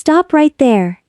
Stop right there.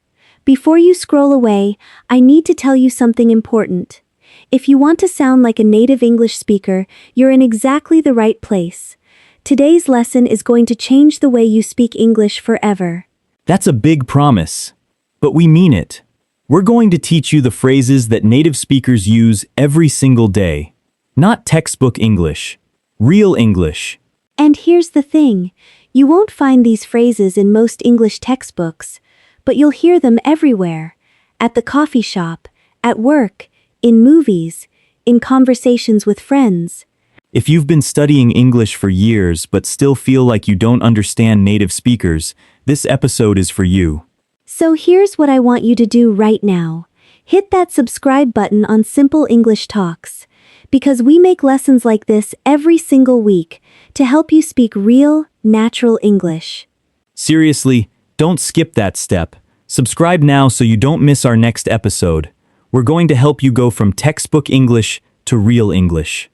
Before you scroll away, I need to tell you something important. If you want to sound like a native English speaker, you're in exactly the right place. Today's lesson is going to change the way you speak English forever. That's a big promise. But we mean it. We're going to teach you the phrases that native speakers use every single day. Not textbook English. Real English. And here's the thing, you won't find these phrases in most English textbooks, but you'll hear them everywhere. At the coffee shop, at work, in movies, in conversations with friends. If you've been studying English for years but still feel like you don't understand native speakers, this episode is for you. So here's what I want you to do right now. Hit that subscribe button on Simple English Talks, because we make lessons like this every single week to help you speak real, natural English. Seriously, don't skip that step. Subscribe now so you don't miss our next episode. We're going to help you go from textbook English to real English.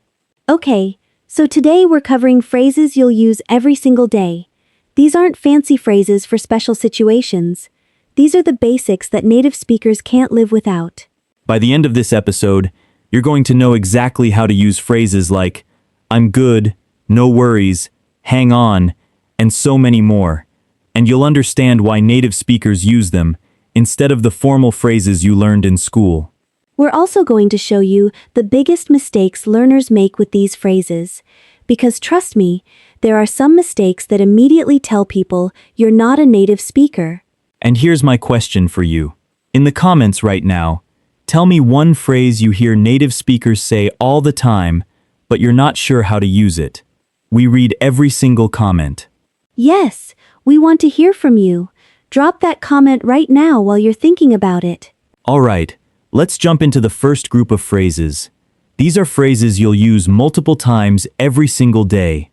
Okay, so today we're covering phrases you'll use every single day. These aren't fancy phrases for special situations. These are the basics that native speakers can't live without. By the end of this episode, you're going to know exactly how to use phrases like, I'm good, no worries, hang on, and so many more. And you'll understand why native speakers use them, instead of the formal phrases you learned in school. We're also going to show you the biggest mistakes learners make with these phrases. Because trust me, there are some mistakes that immediately tell people you're not a native speaker. And here's my question for you. In the comments right now, tell me one phrase you hear native speakers say all the time, but you're not sure how to use it. We read every single comment. Yes, we want to hear from you. Drop that comment right now while you're thinking about it. All right, let's jump into the first group of phrases. These are phrases you'll use multiple times every single day.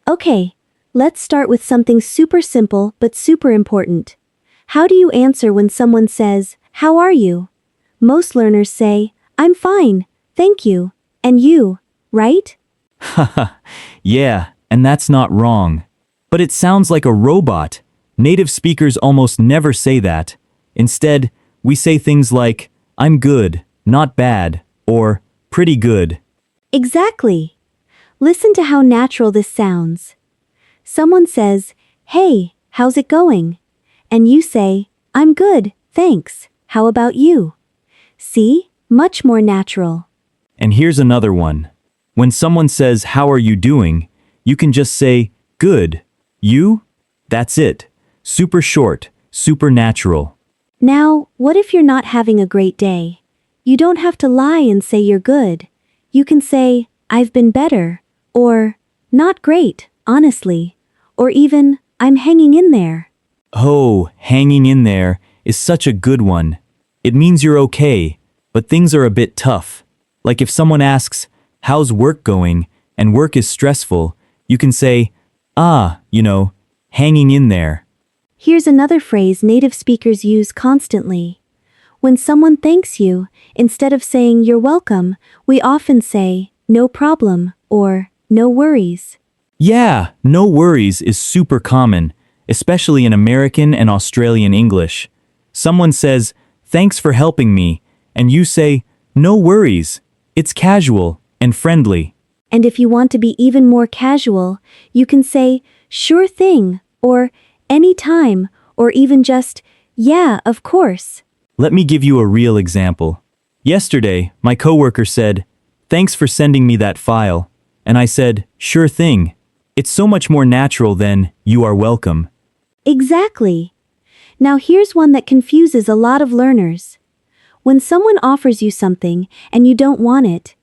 Okay, let's start with something super simple but super important. How do you answer when someone says, "How are you?" Most learners say, "I'm fine, thank you." And you, right? Haha, yeah, and that's not wrong. But it sounds like a robot. Native speakers almost never say that. Instead, we say things like, I'm good, not bad, or pretty good. Exactly. Listen to how natural this sounds. Someone says, "Hey, how's it going?" And you say, "I'm good, thanks. How about you?" See? Much more natural. And here's another one. When someone says, how are you doing? You can just say, good. You? That's it. Super short, super natural. Now, what if you're not having a great day? You don't have to lie and say you're good. You can say, "I've been better," or "Not great, honestly," or even, "I'm hanging in there." Oh, hanging in there is such a good one. It means you're okay, but things are a bit tough. Like if someone asks, how's work going, and work is stressful, you can say, hanging in there. Here's another phrase native speakers use constantly. When someone thanks you, instead of saying "you're welcome," we often say, "No problem," or "No worries." Yeah, no worries is super common, especially in American and Australian English. Someone says, thanks for helping me, and you say, no worries. It's casual and friendly. And if you want to be even more casual, you can say, "Sure thing," or "Anytime," or even just, "Yeah, of course." Let me give you a real example. Yesterday, my coworker said, thanks for sending me that file. And I said, sure thing. It's so much more natural than, you are welcome. Exactly. Now here's one that confuses a lot of learners. When someone offers you something and you don't want it,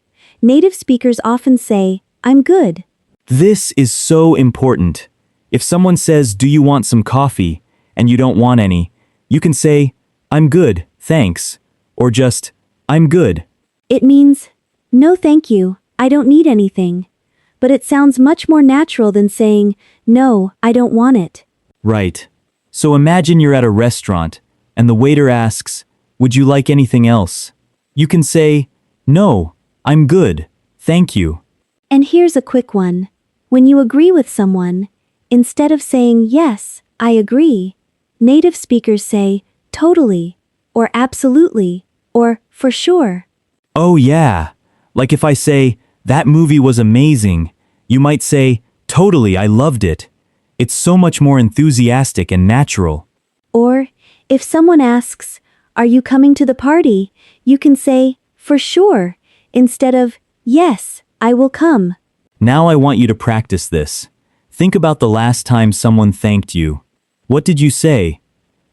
native speakers often say, "I'm good." This is so important. If someone says, do you want some coffee, and you don't want any, you can say, I'm good, thanks, or just, I'm good. It means, "No thank you, I don't need anything." But it sounds much more natural than saying, "No, I don't want it." Right. So imagine you're at a restaurant, and the waiter asks, would you like anything else? You can say, no, I'm good, thank you. And here's a quick one. When you agree with someone, instead of saying, "Yes, I agree," native speakers say, totally, or absolutely, or for sure. Oh yeah. Like if I say, that movie was amazing, you might say, totally, I loved it. It's so much more enthusiastic and natural. Or, if someone asks, are you coming to the party? You can say, for sure, instead of, yes, I will come. Now I want you to practice this. Think about the last time someone thanked you. What did you say?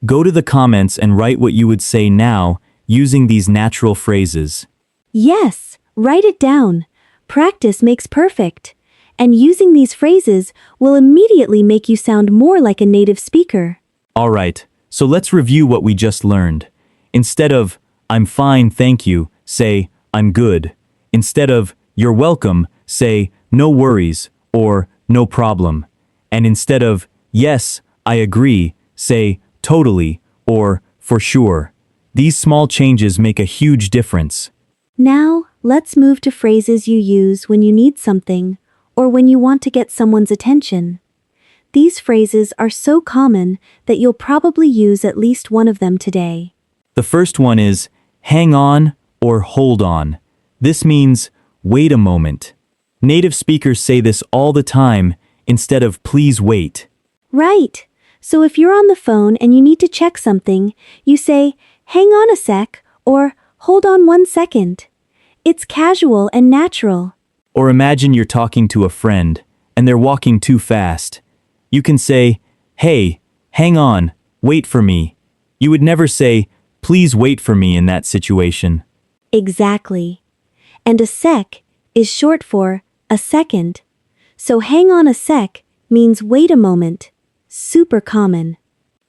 Go to the comments and write what you would say now using these natural phrases. Yes, write it down. Practice makes perfect. And using these phrases will immediately make you sound more like a native speaker. All right, so let's review what we just learned. Instead of, I'm fine, thank you, say, I'm good. Instead of, you're welcome, say, no worries, or no problem. And instead of, yes, I agree, say, totally, or for sure. These small changes make a huge difference. Now, let's move to phrases you use when you need something, or when you want to get someone's attention. These phrases are so common that you'll probably use at least one of them today. The first one is, hang on or hold on. This means, wait a moment. Native speakers say this all the time instead of please wait. Right. So if you're on the phone and you need to check something, you say, hang on a sec, or hold on 1 second. It's casual and natural. Or imagine you're talking to a friend and they're walking too fast. You can say, hey, hang on, wait for me. You would never say, please wait for me in that situation. Exactly. And a sec is short for a second. So hang on a sec means wait a moment. Super common.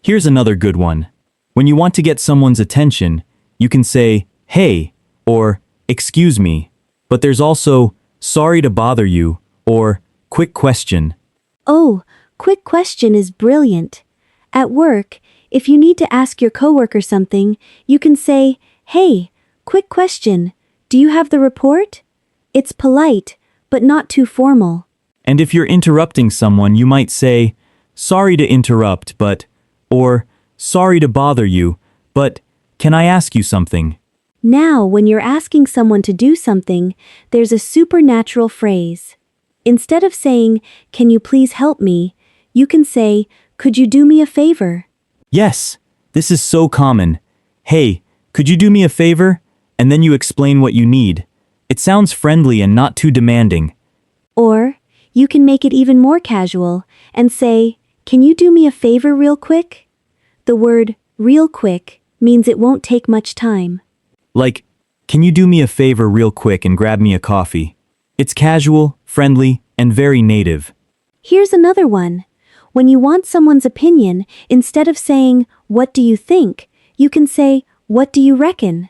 Here's another good one. When you want to get someone's attention, you can say, hey, or excuse me. But there's also, sorry to bother you, or quick question. Oh, quick question is brilliant. At work, if you need to ask your coworker something, you can say, hey, quick question, do you have the report? It's polite, but not too formal. And if you're interrupting someone, you might say, sorry to interrupt, but, or sorry to bother you, but can I ask you something? Now, when you're asking someone to do something, there's a supernatural phrase. Instead of saying, can you please help me, you can say, could you do me a favor? Yes, this is so common. Hey, could you do me a favor? And then you explain what you need. It sounds friendly and not too demanding. Or, you can make it even more casual and say, can you do me a favor real quick? The word real quick means it won't take much time. Like, can you do me a favor real quick and grab me a coffee? It's casual, friendly, and very native. Here's another one. When you want someone's opinion, instead of saying, what do you think, you can say, what do you reckon?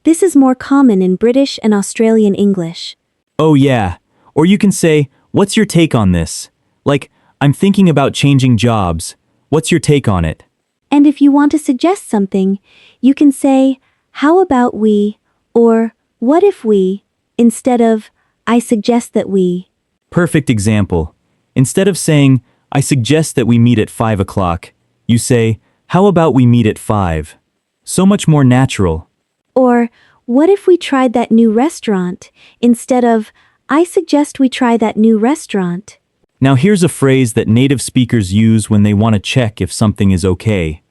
This is more common in British and Australian English. Oh yeah, or you can say, what's your take on this? Like, I'm thinking about changing jobs. What's your take on it? And if you want to suggest something, you can say, how about we, or what if we, instead of, I suggest that we. Perfect example. Instead of saying, I suggest that we meet at 5 o'clock, you say, how about we meet at 5? So much more natural. Or, what if we tried that new restaurant, instead of, I suggest we try that new restaurant. Now here's a phrase that native speakers use when they want to check if something is okay.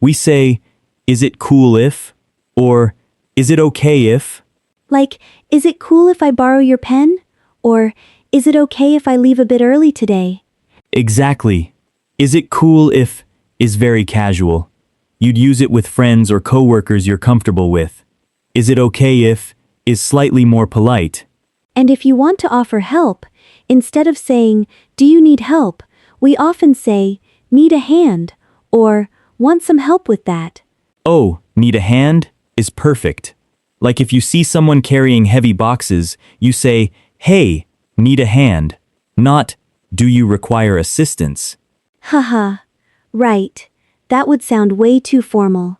We say, is it cool if? Or, is it okay if? Like, is it cool if I borrow your pen? Or, is it okay if I leave a bit early today? Exactly. Is it cool if is very casual. You'd use it with friends or coworkers you're comfortable with. Is it okay if is slightly more polite. And if you want to offer help, instead of saying, do you need help, we often say, need a hand, or want some help with that. Oh, need a hand is perfect. Like if you see someone carrying heavy boxes, you say, hey, need a hand. Not, do you require assistance? Haha. Right. That would sound way too formal.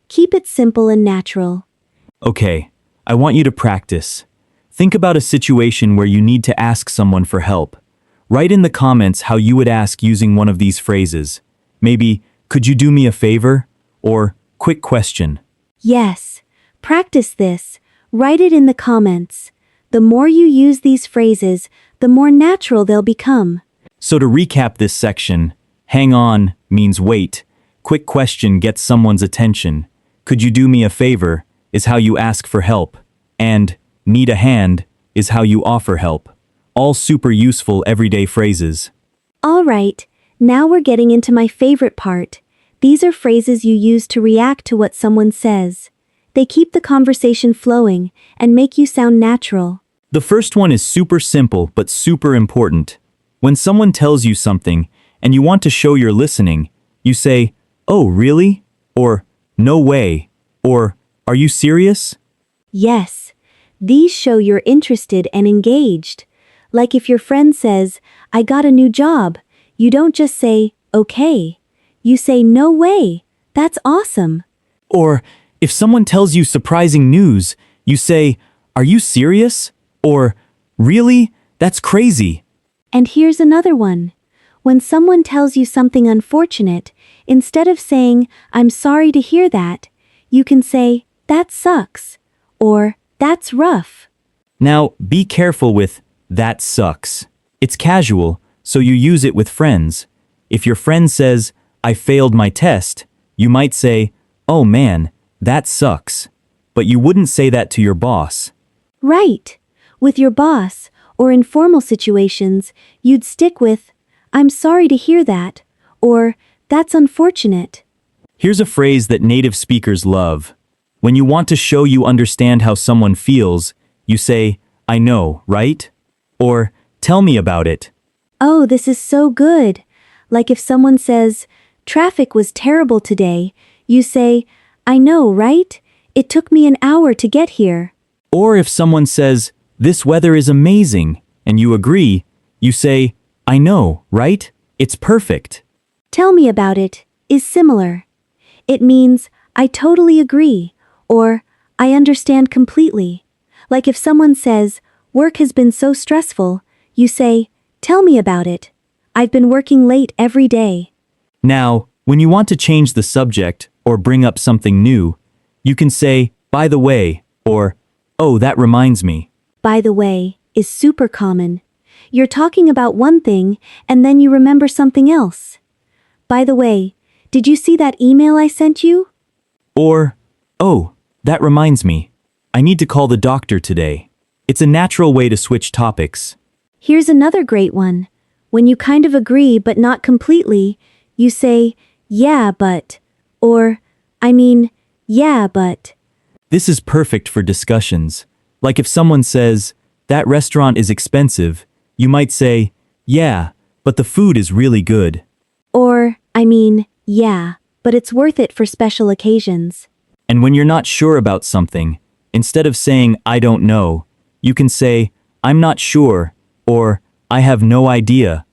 Keep it simple and natural. Okay, I want you to practice. Think about a situation where you need to ask someone for help. Write in the comments how you would ask using one of these phrases. Maybe, could you do me a favor? Or, quick question. Yes. Practice this. Write it in the comments. The more you use these phrases, the more natural they'll become. So to recap this section, hang on means wait. Quick question gets someone's attention. Could you do me a favor is how you ask for help. And need a hand is how you offer help. All super useful everyday phrases. All right, now we're getting into my favorite part. These are phrases you use to react to what someone says. They keep the conversation flowing and make you sound natural. The first one is super simple but super important. When someone tells you something and you want to show you're listening, you say, "Oh, really?" Or, "No way." Or, "Are you serious?" Yes, these show you're interested and engaged. Like if your friend says, "I got a new job," you don't just say, "Okay." You say, "No way. That's awesome." Or, if someone tells you surprising news, you say, "Are you serious?" Or, "Really? That's crazy." And here's another one. When someone tells you something unfortunate, instead of saying, "I'm sorry to hear that," you can say, "That sucks," or "That's rough." Now, be careful with "that sucks." It's casual, so you use it with friends. If your friend says, "I failed my test," you might say, "Oh man, that sucks." But you wouldn't say that to your boss. Right. With your boss, or in formal situations, you'd stick with, "I'm sorry to hear that," or "That's unfortunate." Here's a phrase that native speakers love. When you want to show you understand how someone feels, you say, "I know, right?" Or, "Tell me about it." Oh, this is so good. Like if someone says, "Traffic was terrible today," you say, "I know, right? It took me an hour to get here." Or if someone says, "This weather is amazing," and you agree, you say, "I know, right? It's perfect." "Tell me about it" is similar. It means, "I totally agree," or "I understand completely." Like if someone says, "Work has been so stressful," you say, "Tell me about it. I've been working late every day." Now, when you want to change the subject or bring up something new, you can say, "By the way," or, "Oh, that reminds me." "By the way" is super common. You're talking about one thing and then you remember something else. "By the way, did you see that email I sent you?" Or, "Oh, that reminds me. I need to call the doctor today." It's a natural way to switch topics. Here's another great one. When you kind of agree but not completely, you say, "Yeah, but," or, "I mean, yeah, but." This is perfect for discussions. Like if someone says, "That restaurant is expensive," you might say, "Yeah, but the food is really good." Or, "I mean, yeah, but it's worth it for special occasions." And when you're not sure about something, instead of saying, "I don't know," you can say, "I'm not sure," or "I have no idea."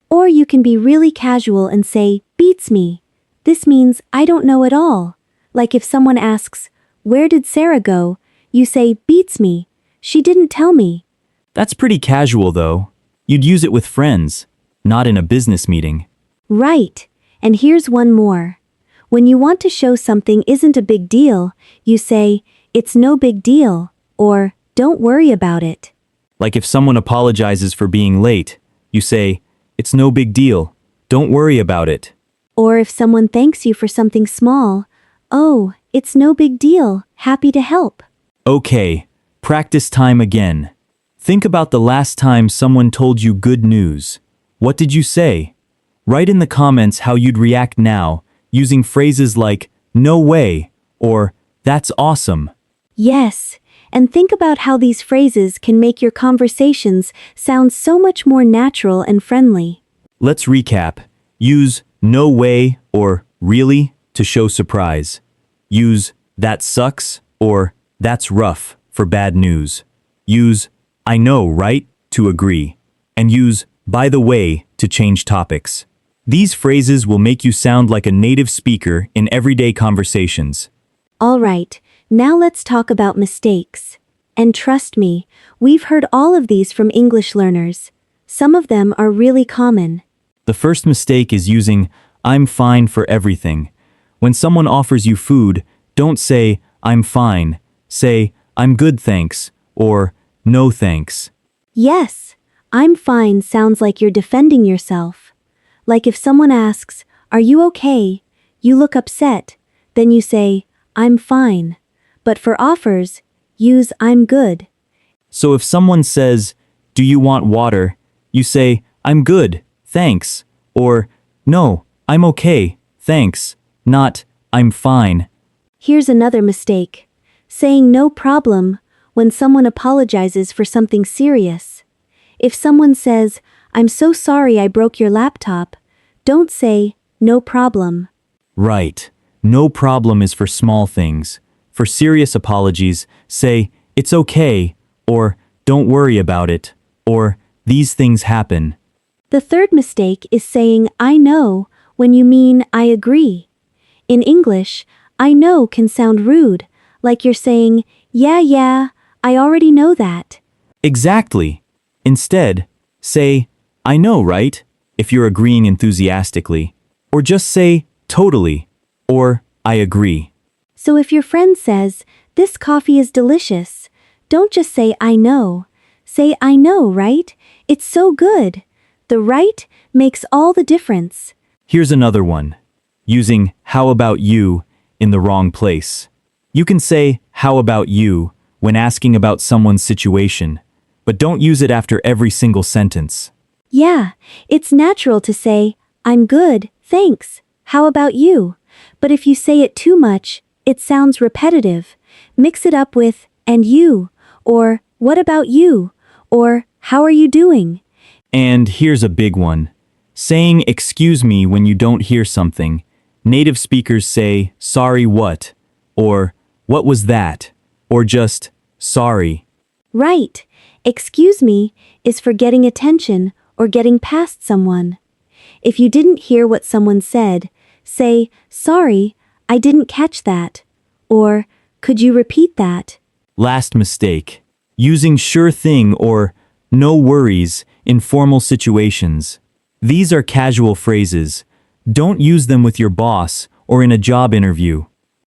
Or you can be really casual and say, "Beats me." This means, "I don't know at all." Like if someone asks, "Where did Sarah go?" you say, "Beats me. She didn't tell me." That's pretty casual though. You'd use it with friends, not in a business meeting. Right. And here's one more. When you want to show something isn't a big deal, you say, "It's no big deal," or "Don't worry about it." Like if someone apologizes for being late, you say, "It's no big deal. Don't worry about it." Or if someone thanks you for something small, "Oh, it's no big deal. Happy to help." Okay, practice time again. Think about the last time someone told you good news. What did you say? Write in the comments how you'd react now, using phrases like, "No way," or "That's awesome." Yes, and think about how these phrases can make your conversations sound so much more natural and friendly. Let's recap. Use "no way" or "really" to show surprise. Use "that sucks" or "that's rough" for bad news. Use "I know, right?" to agree. And use "by the way" to change topics. These phrases will make you sound like a native speaker in everyday conversations. All right, now let's talk about mistakes. And trust me, we've heard all of these from English learners. Some of them are really common. The first mistake is using I'm fine for everything. When someone offers you food, don't say, I'm fine. Say, I'm good thanks, or no thanks. Yes, I'm fine sounds like you're defending yourself. Like if someone asks, are you okay? You look upset. Then you say, I'm fine. But for offers, use I'm good. So if someone says, do you want water? You say, I'm good, thanks. Or, no, I'm okay, thanks. Not, I'm fine. Here's another mistake. Saying no problem when someone apologizes for something serious. If someone says, I'm so sorry I broke your laptop, don't say, no problem. Right. No problem is for small things. For serious apologies, say, it's okay, or don't worry about it, or these things happen. The third mistake is saying I know when you mean I agree. In English, I know can sound rude, like you're saying, yeah, I already know that. Exactly. Instead, say, I know, right? If you're agreeing enthusiastically. Or just say, totally, or I agree. So if your friend says, this coffee is delicious, don't just say I know. Say I know, right? It's so good. The right makes all the difference. Here's another one. Using how about you in the wrong place. You can say how about you when asking about someone's situation, but don't use it after every single sentence. Yeah, it's natural to say, I'm good, thanks. How about you? But if you say it too much, it sounds repetitive. Mix it up with, and you, or what about you, or how are you doing? And here's a big one. Saying excuse me when you don't hear something. Native speakers say, sorry what? Or what was that? Or just, sorry. Right. Excuse me is for getting attention or getting past someone. If you didn't hear what someone said, say, sorry, I didn't catch that. Or, could you repeat that? Last mistake. Using sure thing or no worries in formal situations. These are casual phrases. Don't use them with your boss or in a job interview.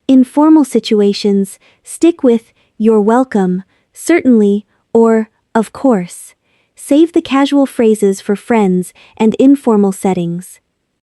In formal situations, stick with, you're welcome, certainly, or, of course. Save the casual phrases for friends and informal settings.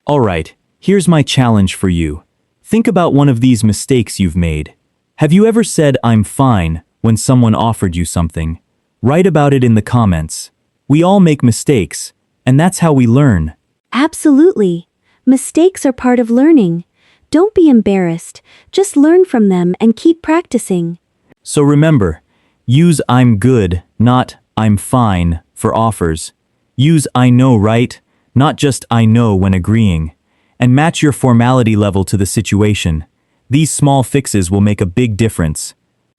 Alright, here's my challenge for you. Think about one of these mistakes you've made. Have you ever said I'm fine when someone offered you something? Write about it in the comments. We all make mistakes, and that's how we learn. Absolutely. Mistakes are part of learning. Don't be embarrassed. Just learn from them and keep practicing. So remember, use I'm good, not I'm fine, for offers. Use I know, right? Not just I know when agreeing. And match your formality level to the situation. These small fixes will make a big difference.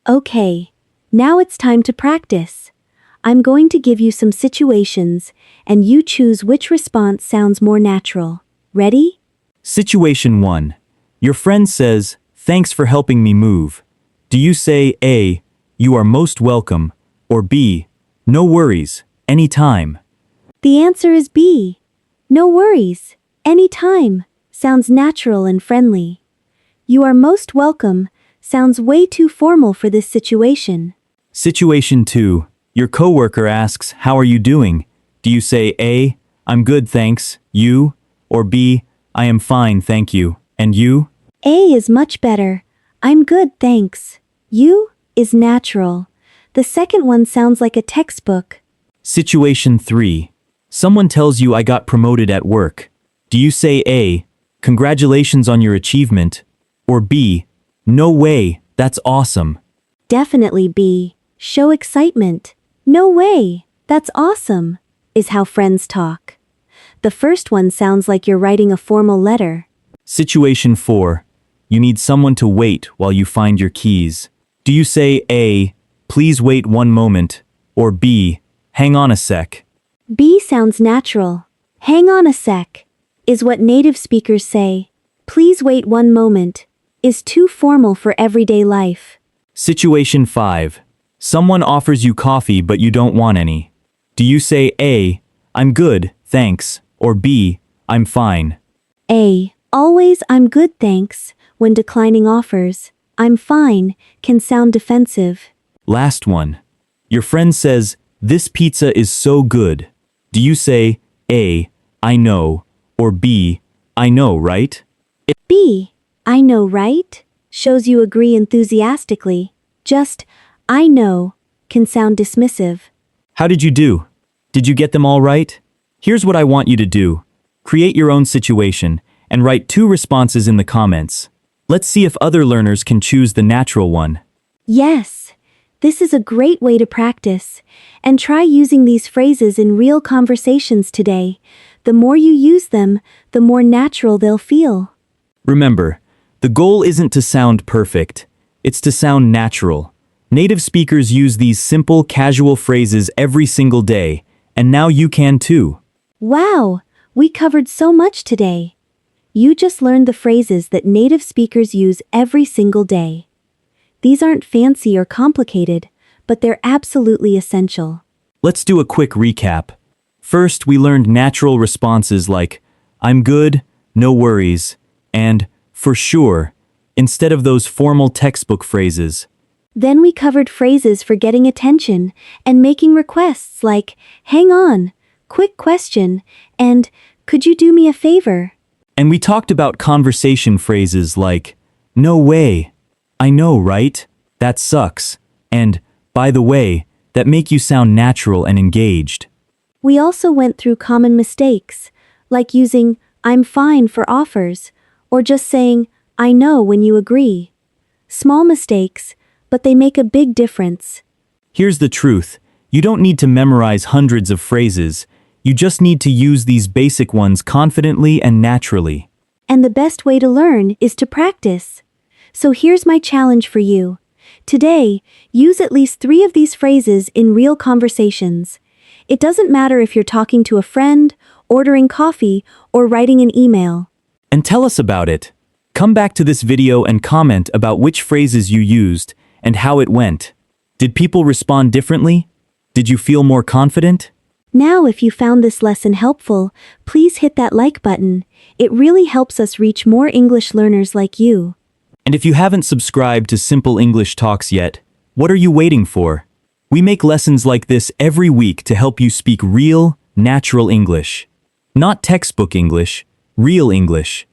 Okay. Now it's time to practice. I'm going to give you some situations, and you choose which response sounds more natural. Ready? Situation 1. Your friend says, thanks for helping me move. Do you say A, you are most welcome, or B, no worries, anytime? The answer is B. No worries. Anytime. Sounds natural and friendly. You are most welcome sounds way too formal for this situation. Situation 2. Your coworker asks, how are you doing? Do you say A, I'm good thanks, you? Or B, I am fine thank you, and you? A is much better. I'm good, thanks. You is natural. The second one sounds like a textbook. Situation 3. Someone tells you I got promoted at work. Do you say A, congratulations on your achievement? Or B, no way, that's awesome? Definitely B. Show excitement. No way, that's awesome, is how friends talk. The first one sounds like you're writing a formal letter. Situation 4. You need someone to wait while you find your keys. Do you say A, please wait one moment, or B, hang on a sec? B sounds natural. Hang on a sec, is what native speakers say. Please wait one moment, is too formal for everyday life. Situation 5. Someone offers you coffee but you don't want any. Do you say A, I'm good, thanks, or B, I'm fine? A, Always I'm good thanks when declining offers. I'm fine can sound defensive. Last one. Your friend says, "This pizza is so good." Do you say A, "I know," or B, "I know, right?" B, I know, right? Shows you agree enthusiastically. Just, I know, can sound dismissive. How did you do? Did you get them all right? Here's what I want you to do. Create your own situation and write 2 responses in the comments. Let's see if other learners can choose the natural one. Yes, this is a great way to practice. And try using these phrases in real conversations today. The more you use them, the more natural they'll feel. Remember, the goal isn't to sound perfect, it's to sound natural. Native speakers use these simple, casual phrases every single day, and now you can too. Wow, we covered so much today. You just learned the phrases that native speakers use every single day. These aren't fancy or complicated, but they're absolutely essential. Let's do a quick recap. First, we learned natural responses like, "I'm good," "No worries," and "for sure," instead of those formal textbook phrases. Then we covered phrases for getting attention and making requests like, hang on, quick question, and could you do me a favor? And we talked about conversation phrases like, "No way," "I know, right?" "That sucks," and "by the way," that make you sound natural and engaged. We also went through common mistakes, like using I'm fine for offers, or just saying I know when you agree. Small mistakes, but they make a big difference. Here's the truth. You don't need to memorize hundreds of phrases. You just need to use these basic ones confidently and naturally. And the best way to learn is to practice. So here's my challenge for you. Today, use at least 3 of these phrases in real conversations. It doesn't matter if you're talking to a friend, ordering coffee, or writing an email. And tell us about it. Come back to this video and comment about which phrases you used and how it went. Did people respond differently? Did you feel more confident? Now, if you found this lesson helpful, please hit that like button. It really helps us reach more English learners like you. And if you haven't subscribed to Simple English Talks yet, what are you waiting for? We make lessons like this every week to help you speak real, natural English. Not textbook English, real English.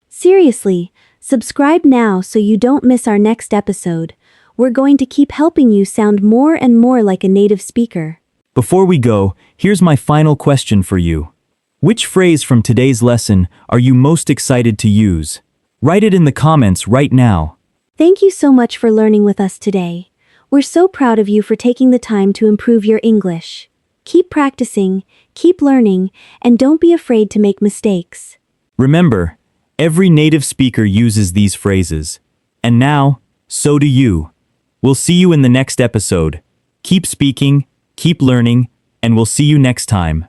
Seriously, subscribe now so you don't miss our next episode. We're going to keep helping you sound more and more like a native speaker. Before we go, here's my final question for you. Which phrase from today's lesson are you most excited to use? Write it in the comments right now. Thank you so much for learning with us today. We're so proud of you for taking the time to improve your English. Keep practicing, keep learning, and don't be afraid to make mistakes. Remember, every native speaker uses these phrases. And now, so do you. We'll see you in the next episode. Keep speaking, keep learning, and we'll see you next time.